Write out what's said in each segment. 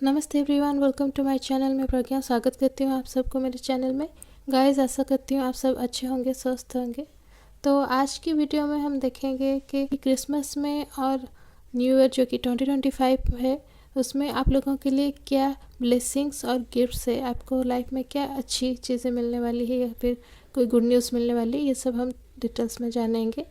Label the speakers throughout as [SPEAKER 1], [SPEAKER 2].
[SPEAKER 1] नमस्ते everyone, welcome to my channel. मैं प्रज्ञा स्वागत करती हूँ आप सबको मेरे चैनल में। गाइस, आशा करती हूँ आप सब अच्छे होंगे, स्वस्थ होंगे। तो आज की वीडियो में हम देखेंगे कि क्रिसमस में और न्यू ईयर जो कि 2025 है, उसमें आप लोगों के लिए क्या ब्लेसिंग्स और गिफ्ट्स है, आपको लाइफ में क्या अच्छी चीज़ें मिलने वाली है या फिर कोई गुड न्यूज़ मिलने वाली है, ये सब हम डिटेल्स में जानेंगे।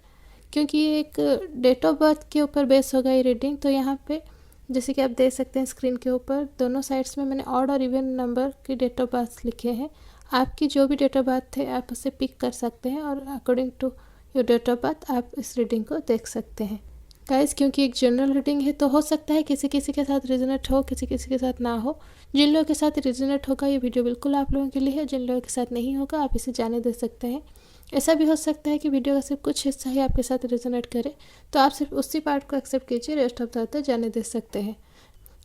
[SPEAKER 1] क्योंकि ये एक डेट ऑफ बर्थ के ऊपर बेस होगा ये रीडिंग। तो यहाँ पे जैसे कि आप देख सकते हैं स्क्रीन के ऊपर दोनों साइड्स में मैंने ऑड और इवन नंबर की डेट ऑफ बर्थ लिखे हैं। आपकी जो भी डेट ऑफ बर्थ है आप उसे पिक कर सकते हैं और according to your date of birth आप इस रीडिंग को देख सकते हैं। गाइस, क्योंकि एक जनरल रीडिंग है तो हो सकता है किसी किसी के साथ रिजोनेट हो, किसी किसी के साथ ना हो। जिन लोगों के साथ रिजोनेट होगा ये वीडियो बिल्कुल आप लोगों के लिए है, जिन लोगों के साथ नहीं होगा आप इसे जाने दे सकते हैं। ऐसा भी हो सकता है कि वीडियो का सिर्फ कुछ हिस्सा ही आपके साथ रिजोनेट करे, तो आप सिर्फ उसी पार्ट को एक्सेप्ट कीजिए, रेस्ट ऑफ द अदर जाने दे सकते हैं।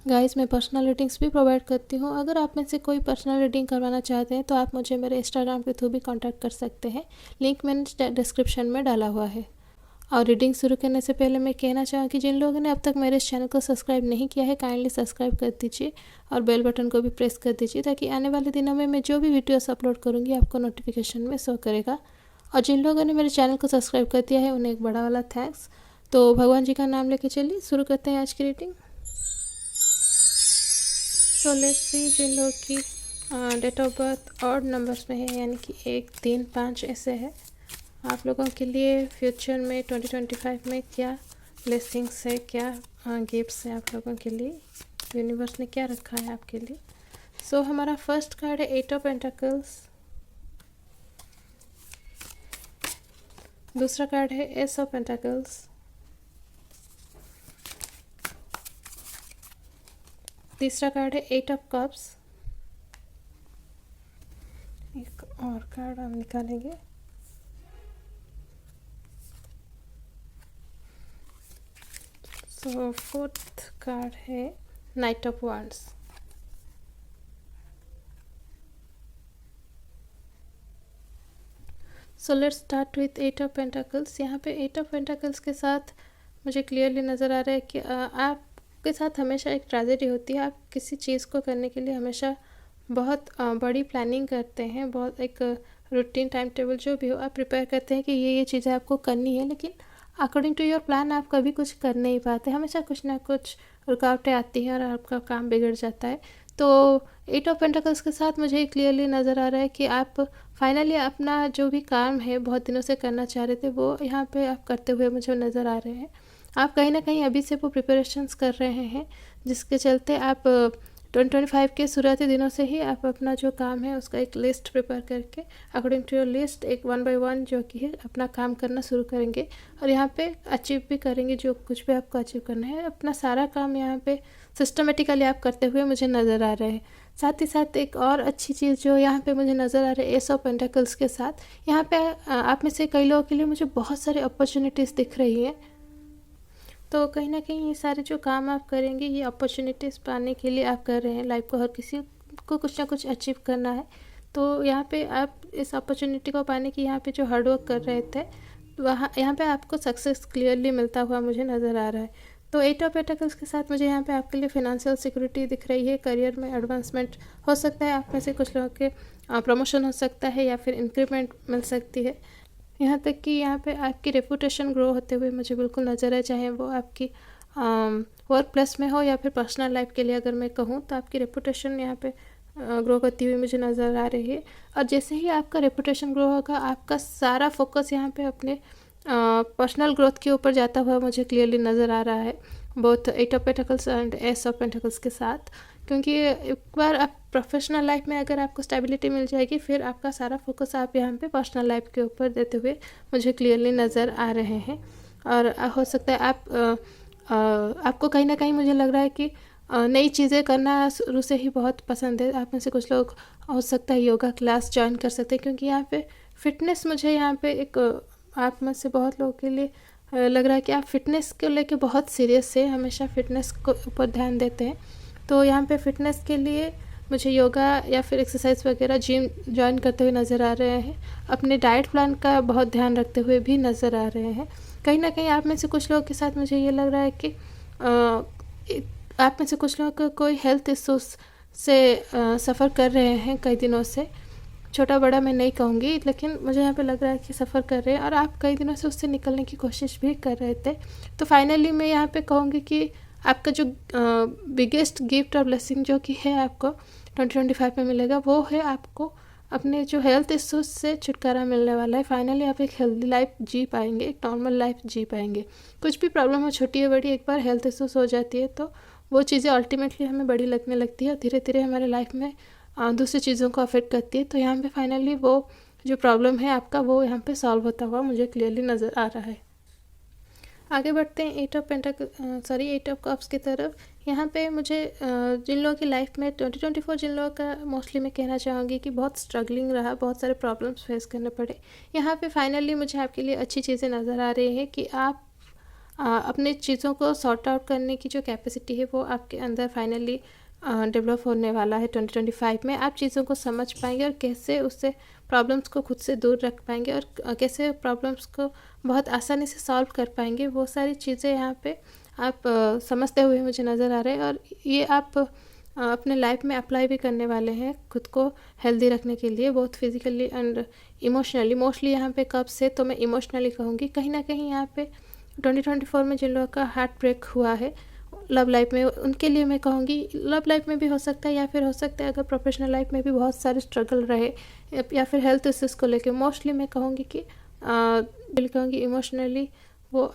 [SPEAKER 1] गाइस, मैं पर्सनल रीडिंग्स भी प्रोवाइड करती हूँ। अगर आप में से कोई पर्सनल रीडिंग करवाना चाहते हैं तो आप मुझे मेरे इंस्टाग्राम के थ्रू भी कांटेक्ट कर सकते हैं। लिंक मैंने डिस्क्रिप्शन में डाला हुआ है। और रीडिंग शुरू करने से पहले मैं कहना चाहूँ कि जिन लोगों ने अब तक मेरे इस चैनल को सब्सक्राइब नहीं किया है, काइंडली सब्सक्राइब कर दीजिए और बेल बटन को भी प्रेस कर दीजिए, ताकि आने वाले दिनों में मैं जो भी वीडियोस अपलोड करूँगी आपको नोटिफिकेशन में शो करेगा। और जिन लोगों ने मेरे चैनल को सब्सक्राइब कर दिया है उन्हें एक बड़ा वाला थैंक्स। तो भगवान जी का नाम लेके चलिए शुरू करते हैं आज की रीडिंग। सो लेट्स सी, जिन लोग की date of birth odd numbers में है, यानी कि 1, 3, 5 ऐसे है, आप लोगों के लिए फ्यूचर में 2025 में क्या ब्लेसिंग्स है, क्या गिफ्ट्स है आप लोगों के लिए, यूनिवर्स ने क्या रखा है आपके लिए। सो हमारा फर्स्ट कार्ड है 8 ऑफ पेंटिकल्स, दूसरा कार्ड है एस ऑफ पेंटिकल्स, तीसरा कार्ड है 8 ऑफ कप्स, एक और कार्ड हम निकालेंगे, सो फोर्थ कार्ड है night of wands. So let's start with 8 of pentacles. यहाँ पे 8 ऑफ पेंटिकल्स के साथ मुझे क्लियरली नज़र आ रहा है कि आपके साथ हमेशा एक ट्रेजेडी होती है। आप किसी चीज़ को करने के लिए हमेशा बहुत बड़ी प्लानिंग करते हैं, बहुत एक रूटीन टाइम टेबल जो भी हो आप प्रिपेयर करते हैं कि ये चीज़ें आपको करनी है, लेकिन अकॉर्डिंग टू योर प्लान आप कभी कुछ कर नहीं पाते। हमेशा कुछ ना कुछ रुकावटें आती हैं और आपका काम बिगड़ जाता है। तो 8 ऑफ पेंटिकल्स के साथ मुझे क्लियरली नज़र आ रहा है कि आप फाइनली अपना जो भी काम है बहुत दिनों से करना चाह रहे थे वो यहाँ पे आप करते हुए मुझे नज़र आ रहे हैं। आप कहीं ना कहीं अभी से वो प्रिपरेशंस कर रहे हैं, जिसके चलते आप 2025 के शुरुआती दिनों से ही आप अपना जो काम है उसका एक लिस्ट प्रिपेयर करके अकॉर्डिंग टू योर लिस्ट एक 1 बाय 1 जो कि है अपना काम करना शुरू करेंगे और यहाँ पे अचीव भी करेंगे जो कुछ भी आपको अचीव करना है। अपना सारा काम यहाँ पे सिस्टमेटिकली आप करते हुए मुझे नज़र आ रहे हैं। साथ ही साथ एक और अच्छी चीज़ जो यहाँ पे मुझे नज़र आ रही है एस ऑफ पेंटिकल्स के साथ, यहाँ पे आप में से कई लोगों के लिए मुझे बहुत सारी अपॉर्चुनिटीज़ दिख रही हैं। तो कहीं ना कहीं ये सारे जो काम आप करेंगे ये अपॉर्चुनिटीज़ पाने के लिए आप कर रहे हैं। लाइफ को हर किसी को कुछ ना कुछ अचीव करना है, तो यहाँ पे आप इस अपॉर्चुनिटी को पाने की यहाँ पे जो हार्डवर्क कर रहे थे वहाँ यहाँ पे आपको सक्सेस क्लियरली मिलता हुआ मुझे नज़र आ रहा है। तो 8 ऑफ पेंटिकल्स के साथ मुझे यहाँ पे आपके लिए फिनेंशियल सिक्योरिटी दिख रही है, करियर में एडवांसमेंट हो सकता है, आप में से कुछ लोगों के प्रमोशन हो सकता है या फिर इंक्रीमेंट मिल सकती है। यहाँ तक कि यहाँ पे आपकी रेपुटेशन ग्रो होते हुए मुझे बिल्कुल नज़र है, चाहे वो आपकी वर्क प्लेस में हो या फिर पर्सनल लाइफ के लिए अगर मैं कहूँ तो आपकी रेपुटेशन यहाँ पे ग्रो करती हुई मुझे नज़र आ रही है। और जैसे ही आपका रेपुटेशन ग्रो होगा आपका सारा फोकस यहाँ पे अपने पर्सनल ग्रोथ के ऊपर जाता हुआ मुझे क्लियरली नज़र आ रहा है, both 8 of pentacles and S of pentacles के साथ। क्योंकि एक बार आप प्रोफेशनल लाइफ में अगर आपको स्टेबिलिटी मिल जाएगी फिर आपका सारा फोकस आप यहाँ पे पर्सनल लाइफ के ऊपर देते हुए मुझे क्लियरली नज़र आ रहे हैं। और हो सकता है आपको कहीं ना कहीं मुझे लग रहा है कि नई चीज़ें करना शुरू से ही बहुत पसंद है। आप में से कुछ लोग हो सकता है योगा क्लास ज्वाइन कर सकते हैं, क्योंकि यहाँ पे फिटनेस मुझे यहाँ पे एक आप में से बहुत लोगों के लिए लग रहा है कि आप फिटनेस को लेके बहुत सीरियस है, हमेशा फिटनेस को ऊपर ध्यान देते हैं। तो यहाँ पे फिटनेस के लिए मुझे योगा या फिर एक्सरसाइज वगैरह जिम ज्वाइन करते हुए नज़र आ रहे हैं। अपने डाइट प्लान का बहुत ध्यान रखते हुए भी नज़र आ रहे हैं। कहीं ना कहीं आप में से कुछ लोगों के साथ मुझे ये लग रहा है कि आप में से कुछ लोग कोई हेल्थ इश्यूज से सफ़र कर रहे हैं कई दिनों से। छोटा बड़ा मैं नहीं कहूँगी, लेकिन मुझे यहाँ पे लग रहा है कि सफ़र कर रहे हैं और आप कई दिनों से उससे निकलने की कोशिश भी कर रहे थे। तो फाइनली मैं यहाँ पे कहूँगी कि आपका जो बिगेस्ट गिफ्ट और ब्लेसिंग जो कि है आपको 2025 में मिलेगा, वो है आपको अपने जो हेल्थ इश्यूज से छुटकारा मिलने वाला है। फाइनली आप एक हेल्दी लाइफ जी पाएंगे, एक नॉर्मल लाइफ जी पाएंगे। कुछ भी प्रॉब्लम हो, छोटी या बड़ी, एक बार हेल्थ इश्यूज हो जाती है तो वो चीज़ें अल्टीमेटली हमें बड़ी लगने लगती है और धीरे धीरे हमारे लाइफ में दूसरी चीज़ों को अफेक्ट करती है। तो यहाँ पे फाइनली वो जो प्रॉब्लम है आपका, वो यहाँ पे सॉल्व होता हुआ मुझे क्लियरली नज़र आ रहा है। आगे बढ़ते हैं एट ऑफ कप्स की तरफ। यहाँ पे मुझे जिन लोगों की लाइफ में 2024, जिन लोगों का मोस्टली मैं कहना चाहूँगी कि बहुत स्ट्रगलिंग रहा, बहुत सारे प्रॉब्लम्स फेस करने पड़े, यहाँ पे फाइनली मुझे आपके लिए अच्छी चीज़ें नज़र आ रही हैं कि आप अपने चीज़ों को सॉर्ट आउट करने की जो कैपेसिटी है वो आपके अंदर फाइनली डेवलप होने वाला है। 2025 में आप चीज़ों को समझ पाएंगे और कैसे उससे प्रॉब्लम्स को खुद से दूर रख पाएंगे और कैसे प्रॉब्लम्स को बहुत आसानी से सॉल्व कर पाएंगे। वो सारी चीज़ें यहाँ पे आप समझते हुए मुझे नज़र आ रहे हैं और ये आप अपने लाइफ में अप्लाई भी करने वाले हैं खुद को हेल्दी रखने के लिए, बहुत फिजिकली एंड इमोशनली। मोस्टली यहाँ पे कब से तो मैं इमोशनली कहूँगी। कहीं ना कहीं यहाँ पे 2024 में जिन लोगों का हार्ट ब्रेक हुआ है लव लाइफ में, उनके लिए मैं कहूँगी, लव लाइफ में भी हो सकता है या फिर हो सकता है अगर प्रोफेशनल लाइफ में भी बहुत सारे स्ट्रगल रहे या फिर हेल्थ इश्यूज को लेकर, मोस्टली मैं कहूँगी कि इमोशनली वो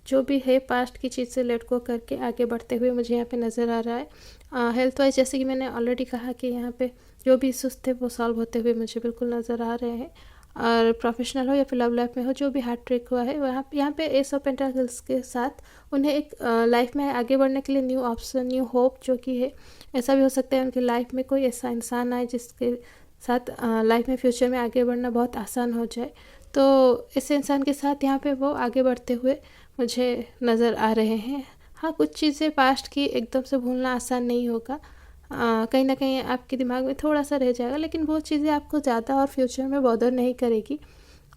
[SPEAKER 1] जो भी है पास्ट की चीज़ से लेट गो करके आगे बढ़ते हुए मुझे यहाँ पे नज़र आ रहा है। हेल्थ वाइज जैसे कि मैंने ऑलरेडी कहा कि यहाँ पे जो भी इश्यूज थे वो सॉल्व होते हुए मुझे बिल्कुल नज़र आ रहे हैं। और प्रोफेशनल हो या फिर लव लाइफ में हो, जो भी हार्ट ब्रेक हुआ है वहाँ यहाँ पे एस ऑफ पेंटाकल्स के साथ उन्हें एक लाइफ में आगे बढ़ने के लिए न्यू ऑप्शन, न्यू होप जो कि है, ऐसा भी हो सकता है उनकी लाइफ में कोई ऐसा इंसान आए जिसके साथ लाइफ में फ्यूचर में आगे बढ़ना बहुत आसान हो जाए। तो इस इंसान के साथ यहाँ पे वो आगे बढ़ते हुए मुझे नज़र आ रहे हैं। हाँ, कुछ चीज़ें पास्ट की एकदम से भूलना आसान नहीं होगा, कहीं ना कहीं आपके दिमाग में थोड़ा सा रह जाएगा, लेकिन वो चीज़ें आपको ज़्यादा और फ्यूचर में बॉदर नहीं करेगी।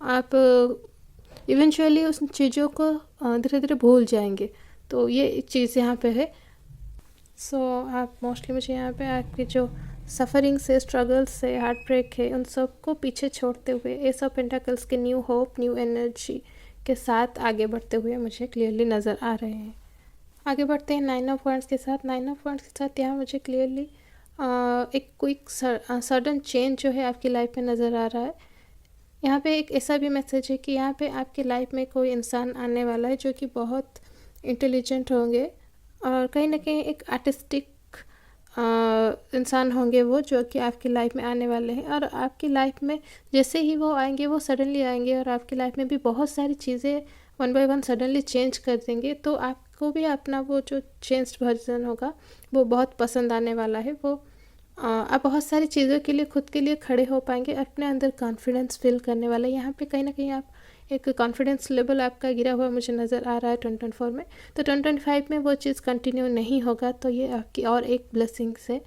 [SPEAKER 1] आप इवेंचुअली उस चीज़ों को धीरे धीरे भूल जाएंगे। तो ये एक चीज़ यहाँ पे है। सो आप मोस्टली मुझे यहाँ पे आपके जो सफ़रिंग से, स्ट्रगल से, हार्ट ब्रेक है, उन सब को पीछे छोड़ते हुए एस ऑफ पेंटाकल्स के न्यू होप, न्यू एनर्जी के साथ आगे बढ़ते हुए मुझे क्लियरली नज़र आ रहे हैं। आगे बढ़ते हैं 9 ऑफ वांड्स के साथ। 9 ऑफ वांड्स के साथ यहाँ मुझे क्लियरली एक क्विक सडन चेंज जो है आपकी लाइफ में नज़र आ रहा है। यहाँ पे एक ऐसा भी मैसेज है कि यहाँ पे आपकी लाइफ में कोई इंसान आने वाला है जो कि बहुत इंटेलिजेंट होंगे और कहीं ना कहीं एक आर्टिस्टिक इंसान होंगे वो, जो कि आपकी लाइफ में आने वाले हैं। और आपकी लाइफ में जैसे ही वो आएंगे, वो सडनली आएंगे और आपकी लाइफ में भी बहुत सारी चीज़ें one by one suddenly change कर देंगे। तो आपको भी अपना वो जो चेंज्ड वर्जन होगा वो बहुत पसंद आने वाला है। वो आप बहुत सारी चीज़ों के लिए खुद के लिए खड़े हो पाएंगे, अपने अंदर कॉन्फिडेंस फील करने वाला है। यहाँ पे कहीं ना कहीं आप एक कॉन्फिडेंस लेवल आपका गिरा हुआ मुझे नज़र आ रहा है 2024 में। तो 2025 में वो चीज़ कंटिन्यू नहीं होगा, तो ये आपकी और एक ब्लेसिंग से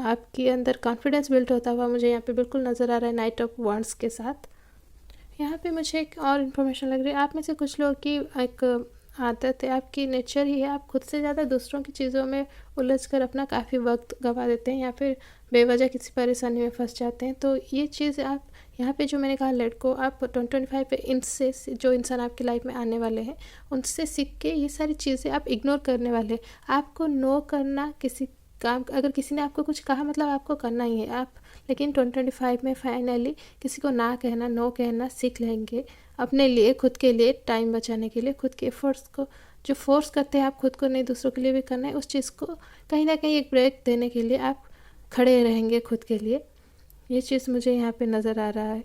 [SPEAKER 1] आपके अंदर कॉन्फिडेंस बिल्ड होता हुआ मुझे यहाँ पे बिल्कुल नज़र आ रहा है नाइट ऑफ वांड्स के साथ। यहाँ पे मुझे एक और इन्फॉर्मेशन लग रही है, आप में से कुछ लोगों की एक आदत है, आपकी नेचर ही है, आप खुद से ज़्यादा दूसरों की चीज़ों में उलझ कर अपना काफ़ी वक्त गंवा देते हैं या फिर बेवजह किसी परेशानी में फंस जाते हैं। तो ये चीज़ आप यहाँ पे जो मैंने कहा लेट को, आप 2025 पे इनसे जो इंसान आपकी लाइफ में आने वाले हैं उनसे सीख के ये सारी चीज़ें आप इग्नोर करने वाले हैं। आपको नो करना किसी काम, अगर किसी ने आपको कुछ कहा मतलब आपको करना ही है आप, लेकिन 2025 में फाइनली किसी को ना कहना, नो कहना सीख लेंगे अपने लिए, खुद के लिए टाइम बचाने के लिए, खुद के एफर्ट्स को जो फोर्स करते हैं आप खुद को नहीं दूसरों के लिए भी करना है, उस चीज़ को कहीं ना कहीं एक ब्रेक देने के लिए आप खड़े रहेंगे खुद के लिए। ये चीज़ मुझे यहाँ पे नज़र आ रहा है।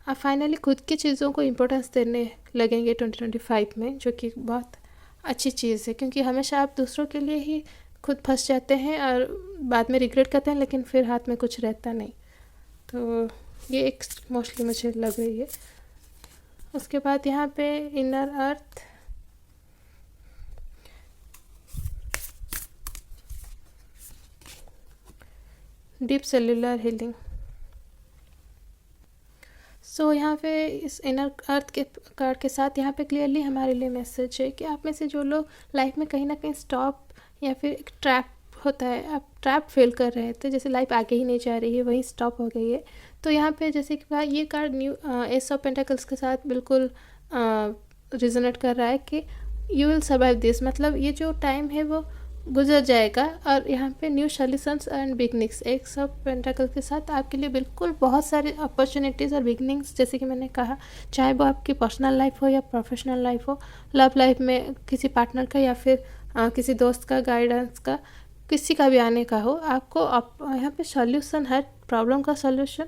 [SPEAKER 1] आप फाइनली खुद की चीज़ों को इम्पोर्टेंस देने लगेंगे 2025 में, जो कि बहुत अच्छी चीज़ है, क्योंकि हमेशा आप दूसरों के लिए ही खुद फंस जाते हैं और बाद में रिग्रेट करते हैं, लेकिन फिर हाथ में कुछ रहता नहीं। तो ये एक मोस्टली मुझे लग रही है। उसके बाद यहाँ पे इनर अर्थ, डीप सेल्यूलर हीलिंग। सो यहाँ पे इस इनर अर्थ के कार्ड के साथ यहाँ पे क्लियरली हमारे लिए मैसेज है कि आप में से जो लोग लाइफ में कहीं ना कहीं स्टॉप या फिर एक ट्रैप होता है, आप ट्रैप फील कर रहे थे, जैसे लाइफ आगे ही नहीं जा रही है, वहीं स्टॉप हो गई है। तो यहाँ पे जैसे कि ये card new S of pentacles के साथ बिल्कुल रिजोनेट कर रहा है कि यू विल सर्वाइव दिस, मतलब ये जो टाइम है वो गुजर जाएगा। और यहाँ पे न्यू सॉल्यूशंस एंड बिगनिंग्स, एक सब पेंटाकल के साथ आपके लिए बिल्कुल बहुत सारे अपॉर्चुनिटीज़ और बिगनिंग्स, जैसे कि मैंने कहा, चाहे वो आपकी पर्सनल लाइफ हो या प्रोफेशनल लाइफ हो, लव लाइफ में किसी पार्टनर का या फिर किसी दोस्त का गाइडेंस का, किसी का भी आने का हो, आपको यहाँ पे सॉल्यूशन, हर प्रॉब्लम का सॉल्यूशन,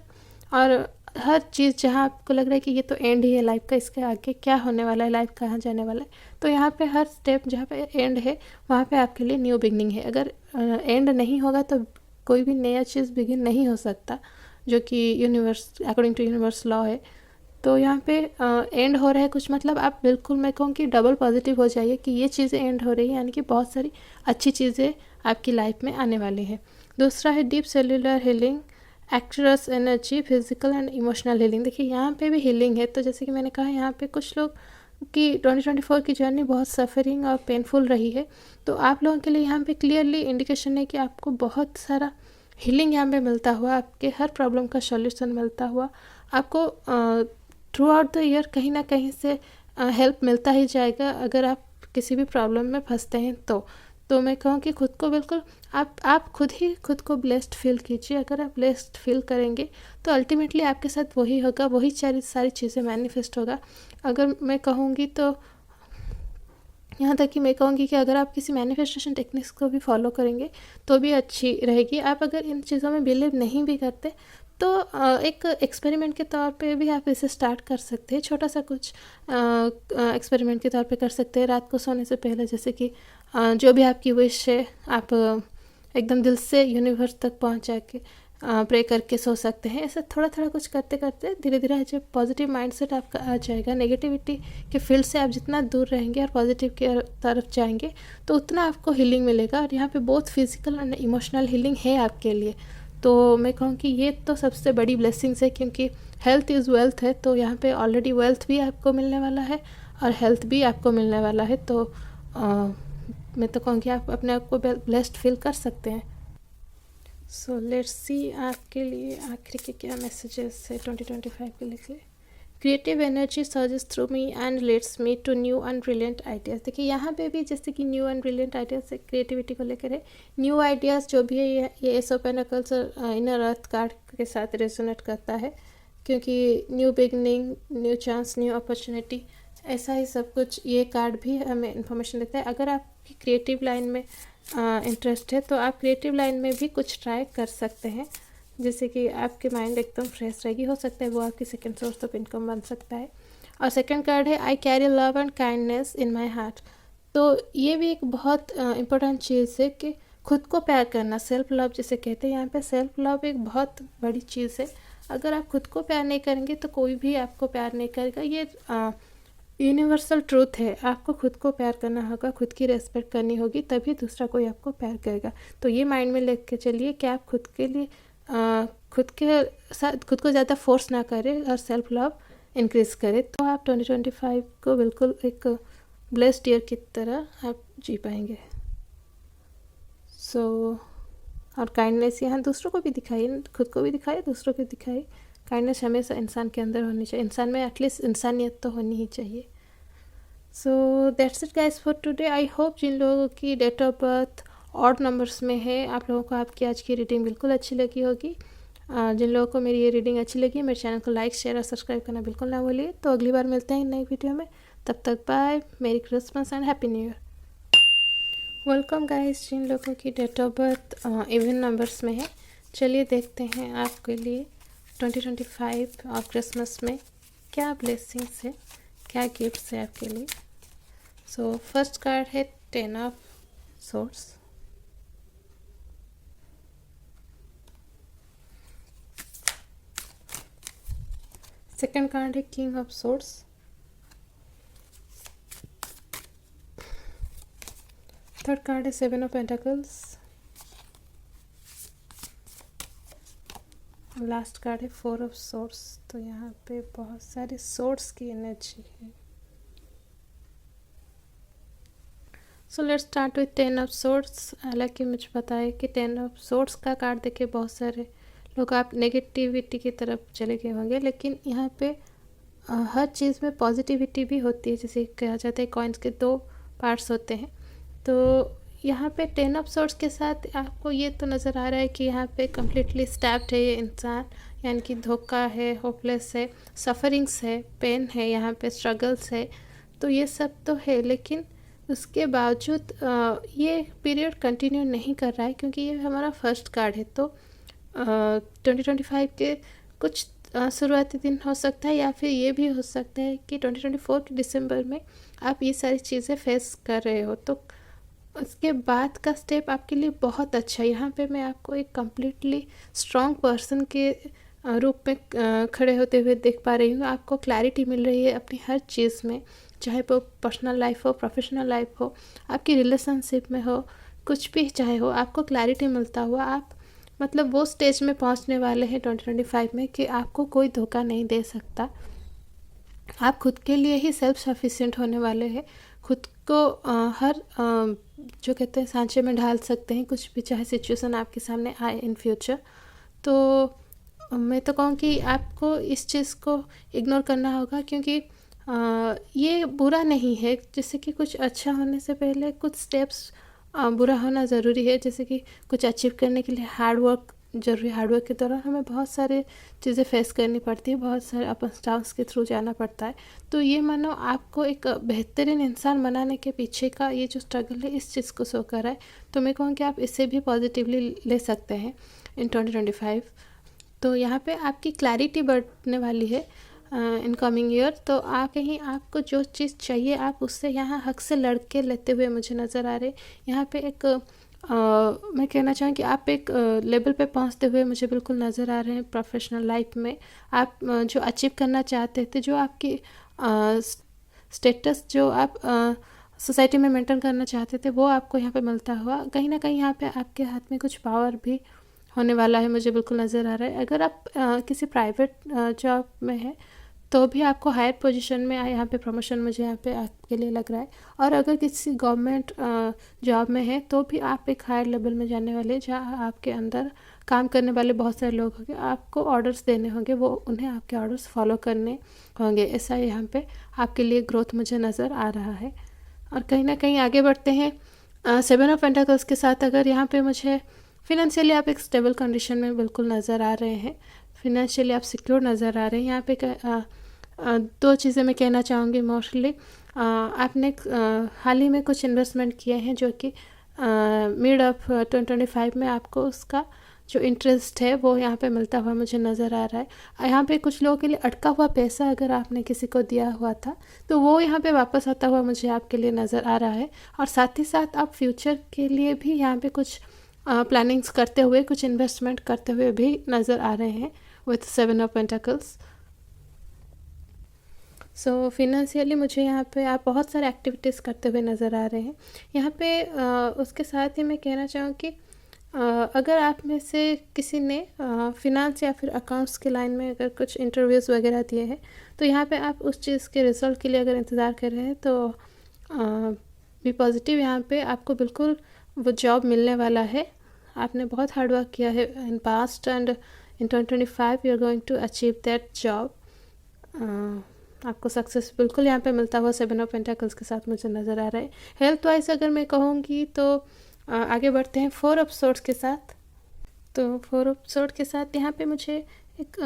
[SPEAKER 1] और हर चीज़ जहाँ आपको लग रहा है कि ये तो एंड ही है लाइफ का, इसके आगे क्या होने वाला है, लाइफ कहाँ जाने वाला है, तो यहाँ पे हर स्टेप जहाँ पे एंड है वहाँ पे आपके लिए न्यू बिगनिंग है। अगर एंड नहीं होगा तो कोई भी नया चीज़ बिगिन नहीं हो सकता, जो कि universe, according to universe law है। तो यहाँ पे एंड हो रहा है कुछ, मतलब आप बिल्कुल, मैं कहूँ कि डबल पॉजिटिव हो जाइए कि ये चीज़ें एंड हो रही है, यानी कि बहुत सारी अच्छी चीज़ें आपकी लाइफ में आने वाली है। दूसरा है deep cellular healing, actress energy, physical and emotional healing. देखिए यहाँ पे भी हीलिंग है। तो जैसे कि मैंने कहा, यहाँ पे कुछ लोग की 2024 की जर्नी बहुत सफरिंग और पेनफुल रही है, तो आप लोगों के लिए यहाँ पे क्लियरली इंडिकेशन है कि आपको बहुत सारा हीलिंग यहाँ पे मिलता हुआ, आपके हर प्रॉब्लम का सॉल्यूशन मिलता हुआ, आपको थ्रू आउट द ईयर कहीं ना कहीं से हेल्प मिलता ही जाएगा अगर आप किसी भी प्रॉब्लम में फंसते हैं। तो मैं कहूँ कि खुद को बिल्कुल आप खुद ही खुद को ब्लेस्ड फील कीजिए। अगर आप ब्लेस्ड फील करेंगे तो अल्टीमेटली आपके साथ वही होगा, वही सारी चीज़ें मैनिफेस्ट होगा। अगर मैं कहूँगी तो यहाँ तक कि मैं कहूँगी कि अगर आप किसी मैनिफेस्टेशन टेक्निक्स को भी फॉलो करेंगे तो भी अच्छी रहेगी। आप अगर इन चीज़ों में बिलीव नहीं भी करते तो एक एक्सपेरिमेंट के तौर पे भी आप इसे स्टार्ट कर सकते हैं। छोटा सा कुछ एक्सपेरिमेंट के तौर पे कर सकते हैं रात को सोने से पहले, जैसे कि जो भी आपकी विश है आप एकदम दिल से यूनिवर्स तक पहुँचा के प्रे करके सो सकते हैं। ऐसे थोड़ा थोड़ा कुछ करते करते धीरे धीरे जब पॉजिटिव माइंडसेट आपका आ जाएगा, नेगेटिविटी के फील्ड से आप जितना दूर रहेंगे और पॉजिटिव की तरफ जाएंगे तो उतना आपको हीलिंग मिलेगा। और यहाँ पे बहुत फिजिकल और इमोशनल हीलिंग है आपके लिए। तो मैं कहूँ कि ये तो सबसे बड़ी ब्लेसिंग्स है, क्योंकि हेल्थ इज़ वेल्थ है। तो यहाँ पे ऑलरेडी वेल्थ भी आपको मिलने वाला है और हेल्थ भी आपको मिलने वाला है। तो मैं तो कहूँ कि आप अपने आप को ब्लेस्ड फील कर सकते हैं। सो लेट्स सी आपके लिए आखिर के क्या मैसेजेस है 2025 के लिए। Creative energy surges through me and lets me to new and brilliant ideas. देखिए यहाँ पे भी जैसे कि new and brilliant ideas creativity को लेकर है। न्यू आइडियाज़ जो भी है ये एस ऑफ पेंटाकल्स और इनर अर्थ कार्ड के साथ रेजोनेट करता है, क्योंकि new beginning, new chance, new opportunity, ऐसा ही सब कुछ ये कार्ड भी हमें इन्फॉर्मेशन देता है। अगर आपकी क्रिएटिव लाइन में इंटरेस्ट है तो आप क्रिएटिव लाइन में भी कुछ ट्राई कर सकते हैं, जैसे कि आपके माइंड एकदम फ्रेश रहेगी। हो सकता है वो आपकी सेकंड सोर्स ऑफ इनकम बन सकता है। और सेकंड कार्ड है I carry love and kindness in my heart. तो ये भी एक बहुत इम्पोर्टेंट चीज़ है कि खुद को प्यार करना, सेल्फ लव जिसे कहते हैं। यहाँ पे सेल्फ लव एक बहुत बड़ी चीज़ है। अगर आप खुद को प्यार नहीं करेंगे तो कोई भी आपको प्यार नहीं करेगा। ये यूनिवर्सल ट्रूथ है। आपको खुद को प्यार करना होगा, खुद की रेस्पेक्ट करनी होगी, तभी दूसरा कोई आपको प्यार करेगा। तो ये माइंड में लेके चलिए कि आप खुद के लिए खुद के साथ खुद को ज़्यादा फोर्स ना करें और सेल्फ लव इंक्रीज़ करें, तो आप 2025 को बिल्कुल एक ब्लेस्ड ईयर की तरह आप जी पाएंगे। और काइंडनेस यहाँ दूसरों को भी दिखाइए, खुद को भी दिखाइए, दूसरों को दिखाइए। काइंडनेस हमेशा इंसान के अंदर होनी चाहिए, इंसान में एटलीस्ट इंसानियत तो होनी ही चाहिए। So that's it guys for today. I hope जिन लोगों की date of birth odd numbers में है, आप लोगों को आपकी आज की रीडिंग बिल्कुल अच्छी लगी होगी। जिन लोगों को मेरी ये रीडिंग अच्छी लगी, मेरे चैनल को लाइक, शेयर और सब्सक्राइब करना बिल्कुल ना भूलिए। तो अगली बार मिलते हैं नई वीडियो में, तब तक bye, merry Christmas and happy new year. Welcome guys जिन लोगों की date of birth even numbers में है, चलिए देखते हैं आपके लिए 2025 और क्रिसमस में क्या ब्लेसिंग्स है, क्या गिफ्ट्स है आपके लिए। सो फर्स्ट कार्ड है 10 ऑफ सोर्ड्स, सेकंड कार्ड है king of swords, third card है 7 ऑफ पेंटाकल्स, लास्ट कार्ड है 4 ऑफ सोर्ड्स। तो यहाँ पे बहुत सारे सोर्ड्स की एनर्जी है। So let's start with 10 of swords. हालांकि मुझे पता है कि 10 ऑफ सोर्ड्स का कार्ड देखे बहुत सारे लोग आप नेगेटिविटी की तरफ चले गए होंगे, लेकिन यहाँ पे हर चीज़ में पॉजिटिविटी भी होती है। जैसे कहा जाता है कॉइन्स के 2 पार्ट्स होते हैं। तो यहाँ पे 10 ऑफ सोर्ड्स के साथ आपको ये तो नज़र आ रहा है कि यहाँ पे कम्प्लीटली स्टैब्ड है ये इंसान, यानी कि धोखा है, होपलेस है, सफरिंग्स है, पेन है, यहाँ पे स्ट्रगल्स है। तो ये सब तो है, लेकिन उसके बावजूद ये पीरियड कंटिन्यू नहीं कर रहा है, क्योंकि ये हमारा फर्स्ट कार्ड है। तो 2025 के कुछ शुरुआती दिन हो सकता है, या फिर ये भी हो सकता है कि 2024 के दिसंबर में आप ये सारी चीज़ें फेस कर रहे हो। तो उसके बाद का स्टेप आपके लिए बहुत अच्छा है। यहाँ पे मैं आपको एक कम्प्लीटली स्ट्रॉन्ग पर्सन के रूप में खड़े होते हुए देख पा रही हूँ। आपको क्लैरिटी मिल रही है अपनी हर चीज़ में, चाहे वो पर्सनल लाइफ हो, प्रोफेशनल लाइफ हो, आपकी रिलेशनशिप में हो, कुछ भी चाहे हो, आपको क्लैरिटी मिलता हुआ आप मतलब वो स्टेज में पहुंचने वाले हैं 2025 में कि आपको कोई धोखा नहीं दे सकता। आप खुद के लिए ही सेल्फ सफिशिएंट होने वाले हैं। खुद को हर जो कहते हैं सांचे में ढाल सकते हैं, कुछ भी चाहे सिचुएशन आपके सामने आए इन फ्यूचर। तो मैं तो कहूँ कि आपको इस चीज़ को इग्नोर करना होगा, क्योंकि ये बुरा नहीं है। जैसे कि कुछ अच्छा होने से पहले कुछ स्टेप्स बुरा होना ज़रूरी है। जैसे कि कुछ अचीव करने के लिए हार्ड वर्क ज़रूरी है। हार्ड वर्क के दौरान हमें बहुत सारे चीज़ें फेस करनी पड़ती है, बहुत सारे अप एंड डाउन्स के थ्रू जाना पड़ता है। तो ये मानो आपको एक बेहतरीन इंसान बनाने के पीछे का ये जो स्ट्रगल है, इस चीज़ को शो कर रहा है। तो मैं कहूँ कि आप इसे भी पॉजिटिवली ले सकते हैं इन 2025। तो यहाँ पे आपकी क्लैरिटी बढ़ने वाली है इन कमिंग ईयर। तो कहीं आपको जो चीज़ चाहिए आप उससे यहाँ हक से लड़ के लेते हुए मुझे नज़र आ रहे। यहाँ पे एक मैं कहना चाहूँ कि आप एक लेवल पे पहुँचते हुए मुझे बिल्कुल नज़र आ रहे हैं प्रोफेशनल लाइफ में। आप जो अचीव करना चाहते थे, जो आपकी स्टेटस जो आप सोसाइटी में मेंटेन करना चाहते थे, वो आपको यहाँ पे मिलता हुआ। कहीं ना कहीं यहाँ पे आपके हाथ में कुछ पावर भी होने वाला है, मुझे बिल्कुल नज़र आ रहा है। अगर आप किसी प्राइवेट जॉब में हैं तो भी आपको हायर पोजीशन में यहाँ पे प्रमोशन मुझे यहाँ पे आपके लिए लग रहा है। और अगर किसी गवर्नमेंट जॉब में है तो भी आप एक हायर लेवल में जाने वाले, जहाँ आपके अंदर काम करने वाले बहुत सारे लोग होंगे, आपको ऑर्डर्स देने होंगे, वो उन्हें आपके ऑर्डर्स फॉलो करने होंगे। ऐसा यहाँ पे आपके लिए ग्रोथ मुझे नज़र आ रहा है। और कहीं ना कहीं आगे बढ़ते हैं 7 ऑफ पेंटाकल्स के साथ। अगर यहाँ पे मुझे फिनेंशियली आप एक स्टेबल कंडीशन में बिल्कुल नज़र आ रहे हैं, फिनेंशियली आप सिक्योर नज़र आ रहे हैं। यहाँ पे 2 चीज़ें मैं कहना चाहूँगी मोस्टली। आपने हाल ही में कुछ इन्वेस्टमेंट किए हैं जो कि मिड ऑफ 2025 में आपको उसका जो इंटरेस्ट है वो यहाँ पे मिलता हुआ मुझे नज़र आ रहा है। यहाँ पे कुछ लोगों के लिए अटका हुआ पैसा अगर आपने किसी को दिया हुआ था तो वो यहाँ पे वापस आता हुआ मुझे आपके लिए नज़र आ रहा है। और साथ ही साथ आप फ्यूचर के लिए भी यहाँ पे कुछ प्लानिंग्स करते हुए, कुछ इन्वेस्टमेंट करते हुए भी नज़र आ रहे हैं with 7 of pentacles. So financially मुझे यहाँ पे आप बहुत सारे एक्टिविटीज़ करते हुए नज़र आ रहे हैं। यहाँ पे उसके साथ ही मैं कहना चाहूँ कि अगर आप में से किसी ने फिनांस या फिर अकाउंट्स के लाइन में अगर कुछ इंटरव्यूज़ वगैरह दिए हैं तो यहाँ पे आप उस चीज़ के रिज़ल्ट के लिए अगर इंतज़ार कर रहे हैं तो बी पॉजिटिव। यहाँ पे आपको बिल्कुल वो जॉब मिलने वाला है। आपने बहुत हार्ड वर्क किया है in past and in 2025 you are going to achieve that job. आपको सक्सेस बिल्कुल यहाँ पे मिलता हुआ 7 ऑफ पेंटाकल्स के साथ मुझे नज़र आ रहा है। हेल्थ वाइज अगर मैं कहूँगी तो आगे बढ़ते हैं 4 ऑफ सोर्ड्स के साथ। तो 4 ऑफ सोर्ड के साथ यहाँ पे मुझे एक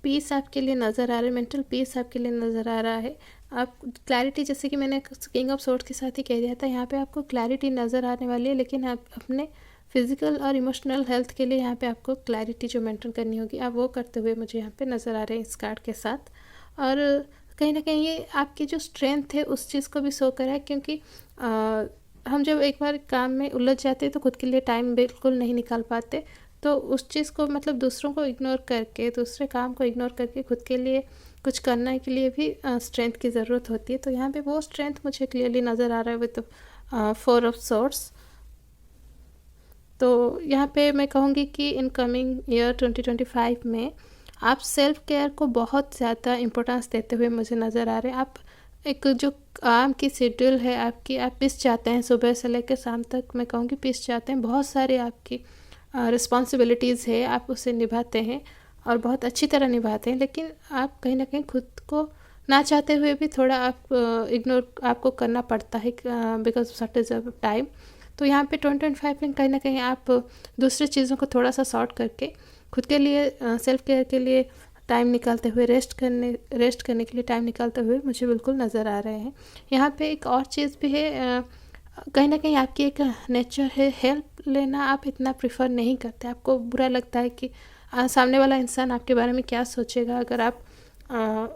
[SPEAKER 1] पीस आपके लिए नज़र आ रहा है, मेंटल पीस आपके लिए नज़र आ रहा है। आप क्लैरिटी, जैसे कि मैंने किंग ऑफ सोर्ड्स के साथ ही कह दिया था, यहाँ पे आपको क्लैरिटी नज़र आने वाली है। लेकिन आप अपने फिज़िकल और इमोशनल हेल्थ के लिए यहाँ पे आपको क्लैरिटी जो मेंटेन करनी होगी आप वो करते हुए मुझे यहाँ पे नज़र आ रहे हैं इस कार्ड के साथ। और कहीं ना कहीं ये आपकी जो स्ट्रेंथ है उस चीज़ को भी शो करा है, क्योंकि हम जब एक बार काम में उलझ जाते हैं तो खुद के लिए टाइम बिल्कुल नहीं निकाल पाते। तो उस चीज़ को मतलब दूसरों को इग्नोर करके, दूसरे काम को इग्नोर करके खुद के लिए कुछ करने के लिए भी स्ट्रेंथ की ज़रूरत होती है। तो यहाँ पे वो स्ट्रेंथ मुझे क्लियरली नज़र आ रहा है विद 4 ऑफ सोर्ड्स। तो यहाँ पे मैं कहूँगी कि इन कमिंग ईयर 2025 में आप सेल्फ केयर को बहुत ज़्यादा इम्पोर्टेंस देते हुए मुझे नज़र आ रहे हैं। आप एक जो काम की शेड्यूल है आपकी, आप पिस जाते हैं सुबह से लेकर शाम तक, मैं कहूँगी पिस जाते हैं। बहुत सारी आपकी रिस्पॉन्सिबिलिटीज़ है, आप उसे निभाते हैं और बहुत अच्छी तरह निभाते हैं, लेकिन आप कहीं ना कहीं खुद को ना चाहते हुए भी थोड़ा आप इग्नोर आपको करना पड़ता है बिकॉज सर्टेज ऑफ टाइम। तो यहाँ पे 2025 में कहीं ना कहीं आप दूसरी चीज़ों को थोड़ा सा सॉर्ट करके खुद के लिए सेल्फ केयर के लिए टाइम निकालते हुए, रेस्ट करने के लिए टाइम निकालते हुए मुझे बिल्कुल नज़र आ रहे हैं। यहाँ पे एक और चीज़ भी है, कहीं ना कहीं आपकी एक नेचर है, हेल्प लेना आप इतना प्रिफर नहीं करते। आपको बुरा लगता है कि सामने वाला इंसान आपके बारे में क्या सोचेगा अगर आप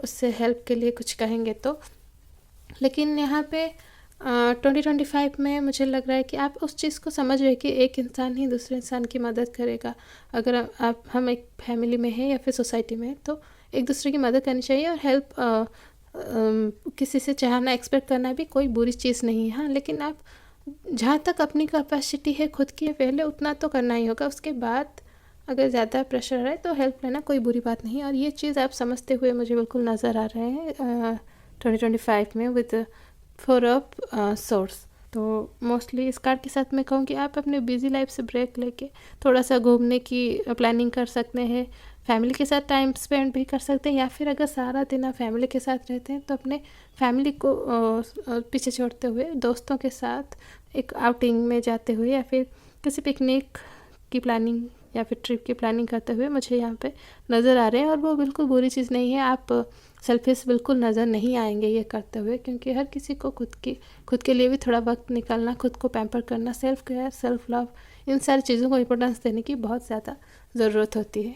[SPEAKER 1] उससे हेल्प के लिए कुछ कहेंगे तो। लेकिन यहाँ पे 2025 में मुझे लग रहा है कि आप उस चीज़ को समझ रहे कि एक इंसान ही दूसरे इंसान की मदद करेगा। अगर हम एक फैमिली में हैं या फिर सोसाइटी में हैं तो एक दूसरे की मदद करनी चाहिए। और हेल्प किसी से चाहना, एक्सपेक्ट करना भी कोई बुरी चीज़ नहीं है। हाँ, लेकिन आप जहाँ तक अपनी कैपेसिटी है खुद की, पहले उतना तो करना ही होगा। उसके बाद अगर ज़्यादा प्रेशर है तो हेल्प लेना कोई बुरी बात नहीं है। और ये चीज़ आप समझते हुए मुझे बिल्कुल नज़र आ रहे हैं 2025 में विद 4 ऑफ सोर्स। तो मोस्टली इस कार्ड के साथ मैं कहूँ कि आप अपने बिजी लाइफ से ब्रेक लेके थोड़ा सा घूमने की प्लानिंग कर सकते हैं, फैमिली के साथ टाइम स्पेंड भी कर सकते हैं, या फिर अगर सारा दिन आप फैमिली के साथ रहते हैं तो अपने फैमिली को पीछे छोड़ते हुए दोस्तों के साथ एक आउटिंग में जाते हुए या फिर किसी पिकनिक की प्लानिंग या फिर ट्रिप की प्लानिंग करते हुए मुझे यहाँ पे नज़र आ रहे हैं। और वो बिल्कुल बुरी चीज़ नहीं है, आप सेल्फिश बिल्कुल नज़र नहीं आएंगे ये करते हुए, क्योंकि हर किसी को खुद के लिए भी थोड़ा वक्त निकालना, खुद को पैम्पर करना, सेल्फ केयर, सेल्फ लव, इन सारी चीज़ों को इम्पोर्टेंस देने की बहुत ज़्यादा ज़रूरत होती है।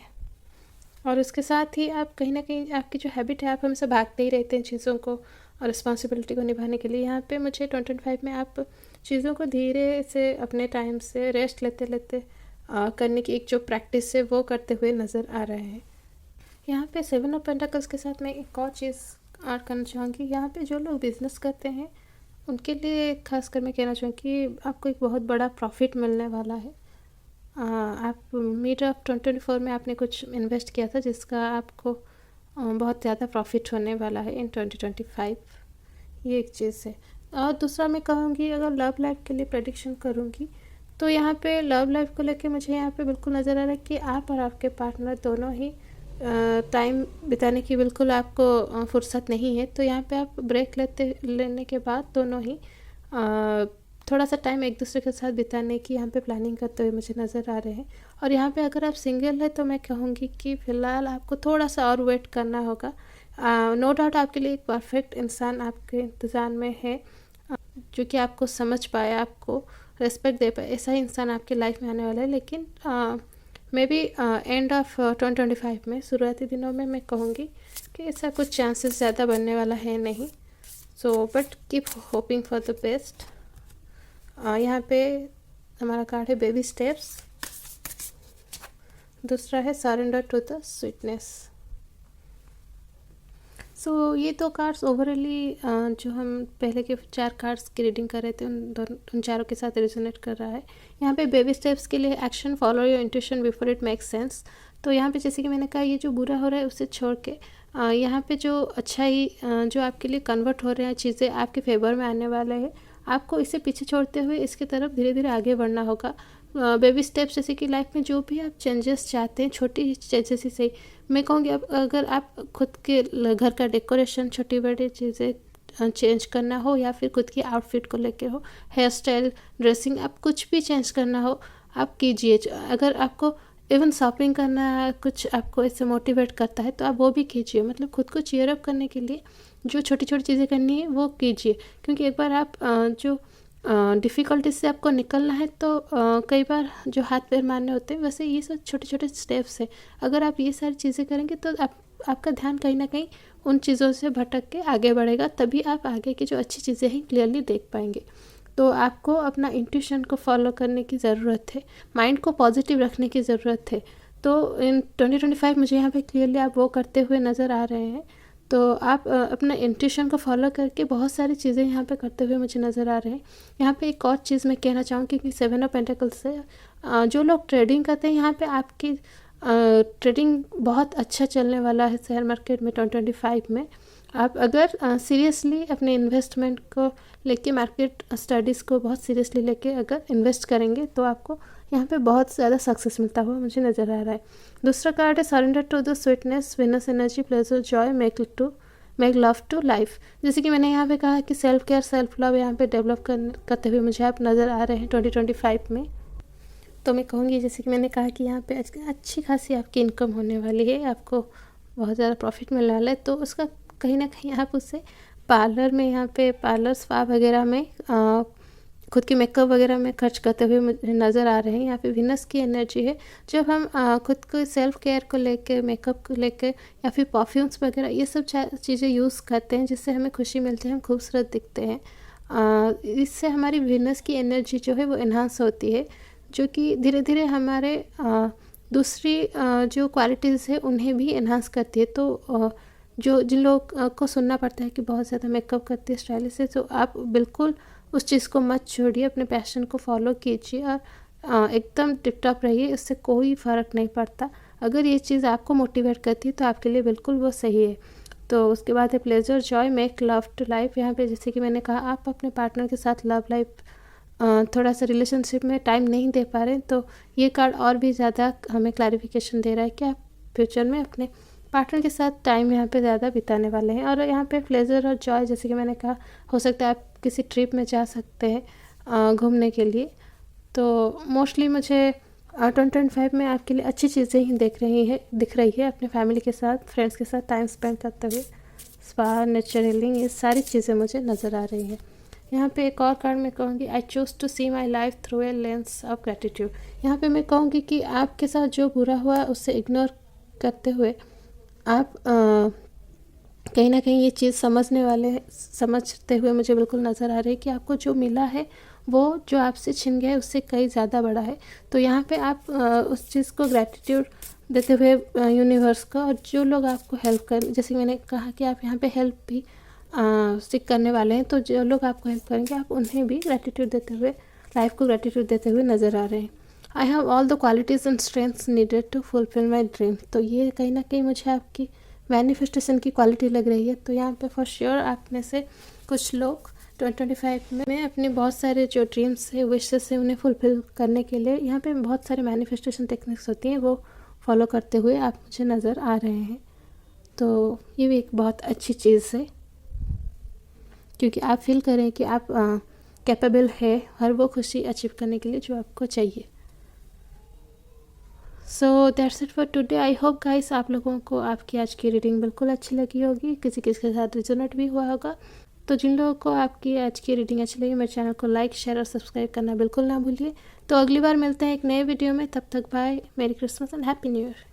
[SPEAKER 1] और उसके साथ ही आप कहीं ना कहीं आपकी जो हैबिट है, आप हमेशा भागते ही रहते हैं चीज़ों को और रिस्पॉन्सिबिलिटी को निभाने के लिए। यहाँ पे मुझे 2025 में आप चीज़ों को धीरे से अपने टाइम से रेस्ट लेते लेते करने की एक जो प्रैक्टिस है वो करते हुए नज़र आ रहे हैं। यहाँ पे 7 ऑफ पेंटाकल्स के साथ मैं एक और चीज़ ऐड करना चाहूँगी। यहाँ पे जो लोग बिज़नेस करते हैं उनके लिए खासकर मैं कहना चाहूँगी कि आपको एक बहुत बड़ा प्रॉफिट मिलने वाला है। आप मिड ऑफ 2024 में आपने कुछ इन्वेस्ट किया था जिसका आपको बहुत ज़्यादा प्रॉफिट होने वाला है इन 2025। ये एक चीज़ है। और दूसरा मैं कहूँगी, अगर लव लाइफ के लिए प्रेडिक्शन करूँगी तो यहाँ पे लव लाइफ को लेके मुझे यहाँ पे बिल्कुल नज़र आ रहा है कि आप और आपके पार्टनर दोनों ही टाइम बिताने की बिल्कुल आपको फुर्सत नहीं है। तो यहाँ पे आप ब्रेक लेने के बाद दोनों ही थोड़ा सा टाइम एक दूसरे के साथ बिताने की यहाँ पे प्लानिंग करते हुए मुझे नज़र आ रहे हैं। और यहाँ पे अगर आप सिंगल है तो मैं कहूँगी कि फ़िलहाल आपको थोड़ा सा और वेट करना होगा। नो डाउट आपके लिए एक परफेक्ट इंसान आपके इंतज़ार में है जो कि आपको समझ पाए, आपको रेस्पेक्ट दे पाए, ऐसा ही इंसान आपकी लाइफ में आने वाला है। लेकिन मे बी एंड ऑफ 2025 में, शुरुआती दिनों में मैं कहूँगी कि ऐसा कुछ चांसेस ज़्यादा बनने वाला है नहीं। So but keep hoping for the best. यहाँ पे हमारा कार्ड है बेबी स्टेप्स, दूसरा है सरेंडर टू द स्वीटनेस। सो ये दो कार्ड्स ओवरऑली जो हम पहले के 4 कार्ड्स की रीडिंग कर रहे थे उन चारों के साथ रिजोनेट कर रहा है। यहाँ पे बेबी स्टेप्स के लिए action, follow your intuition before it makes sense. तो यहाँ पे जैसे कि मैंने कहा, ये जो बुरा हो रहा है उसे छोड़ के यहाँ पे जो अच्छा ही जो आपके लिए कन्वर्ट हो रहे हैं, चीज़ें आपके फेवर में आने वाले हैं, आपको इसे पीछे छोड़ते हुए इसकी तरफ धीरे धीरे आगे बढ़ना होगा। बेबी स्टेप्स जैसे कि लाइफ में जो भी आप चेंजेस चाहते हैं, छोटी चेंजेस ही सही, मैं कहूँगी अब अगर आप खुद के घर का डेकोरेशन, छोटी बड़ी चीज़ें चेंज करना हो या फिर खुद की आउटफिट को लेके हो, हेयर स्टाइल, ड्रेसिंग, आप कुछ भी चेंज करना हो आप कीजिए। अगर आपको इवन शॉपिंग करना कुछ आपको इससे मोटिवेट करता है तो आप वो भी कीजिए। मतलब खुद को चीयर अप करने के लिए जो छोटी छोटी चीज़ें करनी है वो कीजिए, क्योंकि एक बार आप जो डिफ़िकल्टी से आपको निकलना है तो कई बार जो हाथ पैर मारने होते हैं, वैसे ये सब छोटे छोटे स्टेप्स हैं। अगर आप ये सारी चीज़ें करेंगे तो आपका ध्यान कहीं ना कहीं उन चीज़ों से भटक के आगे बढ़ेगा, तभी आप आगे की जो अच्छी चीज़ें हैं क्लियरली देख पाएंगे। तो आपको अपना इंट्यूशन को फॉलो करने की ज़रूरत है, माइंड को पॉजिटिव रखने की ज़रूरत है। तो इन 2025 मुझे यहाँ पे क्लियरली आप वो करते हुए नज़र आ रहे हैं। तो आप अपना इंट्यूशन को फॉलो करके बहुत सारी चीज़ें यहाँ पे करते हुए मुझे नज़र आ रहे हैं। यहाँ पे एक और चीज़ मैं कहना चाहूँगी कि 7 ऑफ पेंटिकल्स से जो लोग ट्रेडिंग करते हैं यहाँ पे आपकी ट्रेडिंग बहुत अच्छा चलने वाला है शेयर मार्केट में 2025 में। आप अगर सीरियसली अपने इन्वेस्टमेंट को लेके, मार्केट स्टडीज़ को बहुत सीरियसली लेके अगर इन्वेस्ट करेंगे तो आपको यहाँ पे बहुत ज़्यादा सक्सेस मिलता हुआ मुझे नज़र आ रहा है। दूसरा कार्ड है surrender to the sweetness, Venus energy, pleasure, joy, make love to life. जैसे कि मैंने यहाँ पे कहा कि सेल्फ केयर, सेल्फ लव यहाँ पे डेवलप करते हुए मुझे आप नज़र आ रहे हैं 2025 में। तो मैं कहूँगी, जैसे कि मैंने कहा कि यहाँ पे अच्छी खासी आपकी इनकम होने वाली है, आपको बहुत ज़्यादा प्रॉफिट मिलने वाला है। तो उसका कहीं ना कहीं आप उससे पार्लर में, यहाँ पे पार्लर स्पा वगैरह में, खुद की मेकअप वगैरह में खर्च करते हुए मुझे नज़र आ रहे हैं। यहाँ पे विनस की एनर्जी है। जब हम खुद को सेल्फ केयर को लेके, मेकअप को लेके या फिर परफ्यूम्स वगैरह ये सब चीज़ें यूज़ करते हैं जिससे हमें खुशी मिलती है, हम खूबसूरत दिखते हैं। इससे हमारी विनस की एनर्जी जो है वो इन्हांस होती है, जो कि धीरे धीरे हमारे दूसरी जो क्वालिटीज़ है उन्हें भी इन्हांस करती है। तो जिन लोग को सुनना पड़ता है कि बहुत ज़्यादा मेकअप करती है, स्टाइलिश है, तो आप बिल्कुल उस चीज़ को मत छोड़िए, अपने पैशन को फॉलो कीजिए और एकदम टिप टॉप रहिए, इससे कोई फ़र्क नहीं पड़ता। अगर ये चीज़ आपको मोटिवेट करती है तो आपके लिए बिल्कुल वो सही है। तो उसके बाद है pleasure, joy, make love to life. यहाँ पे जैसे कि मैंने कहा, आप अपने पार्टनर के साथ लव लाइफ, थोड़ा सा रिलेशनशिप में टाइम नहीं दे पा रहे, तो ये कार्ड और भी ज़्यादा हमें क्लैरिफिकेशन दे रहा है कि आप फ्यूचर में अपने पार्टनर के साथ टाइम यहाँ पे ज़्यादा बिताने वाले हैं। और यहाँ पे प्लेजर और जॉय, जैसे कि मैंने कहा, हो सकता है आप किसी ट्रिप में जा सकते हैं घूमने के लिए। तो मोस्टली मुझे 2025 में आपके लिए अच्छी चीज़ें ही दिख रही है। अपने फैमिली के साथ, फ्रेंड्स के साथ टाइम स्पेंड करते हुए, स्पा, नेचर हीलिंग, ये सारी चीज़ें मुझे नज़र आ रही हैं। यहाँ पे एक और कार्ड मैं कहूँगी, I choose to see my life through a lens of gratitude. यहाँ पे मैं कहूँगी कि आपके साथ जो बुरा हुआ उससे इग्नोर करते हुए आप कहीं ना कहीं ये चीज़ समझते हुए मुझे बिल्कुल नज़र आ रही है कि आपको जो मिला है वो जो आपसे छिन गया है उससे कहीं ज़्यादा बड़ा है। तो यहाँ पे आप उस चीज़ को ग्रैटिट्यूड देते हुए यूनिवर्स का, और जो लोग आपको हेल्प कर, जैसे मैंने कहा कि आप यहाँ पे हेल्प भी सीख करने वाले हैं, तो जो लोग आपको हेल्प करेंगे आप उन्हें भी ग्रैटिट्यूड देते हुए, लाइफ को ग्रैटिट्यूड देते हुए नज़र आ रहे हैं। I have all the qualities and strengths needed to fulfil my dream. तो ये कहीं ना कहीं मुझे आपकी मैनिफेस्टेशन की क्वालिटी लग रही है। तो यहाँ पे फॉर श्योर आप में से कुछ लोग 2025 में अपने बहुत सारे जो ड्रीम्स है, विशेस है, उन्हें फुलफिल करने के लिए यहाँ पे बहुत सारे मैनिफेस्टेशन टेक्निक्स होती हैं, वो फॉलो करते हुए आप मुझे नज़र आ रहे हैं। तो ये भी एक बहुत अच्छी चीज़ है, क्योंकि आप फील करें कि आप कैपेबल है हर वो खुशी अचीव करने के लिए जो आपको चाहिए। So that's it for today. I hope guys आप लोगों को आपकी आज की रीडिंग बिल्कुल अच्छी लगी होगी, किसी किसी के साथ रिजोनेट भी हुआ होगा। तो जिन लोगों को आपकी आज की रीडिंग अच्छी लगी, मेरे चैनल को लाइक, शेयर और सब्सक्राइब करना बिल्कुल ना भूलिए। तो अगली बार मिलते हैं एक नए वीडियो में, तब तक bye, merry Christmas and happy new year.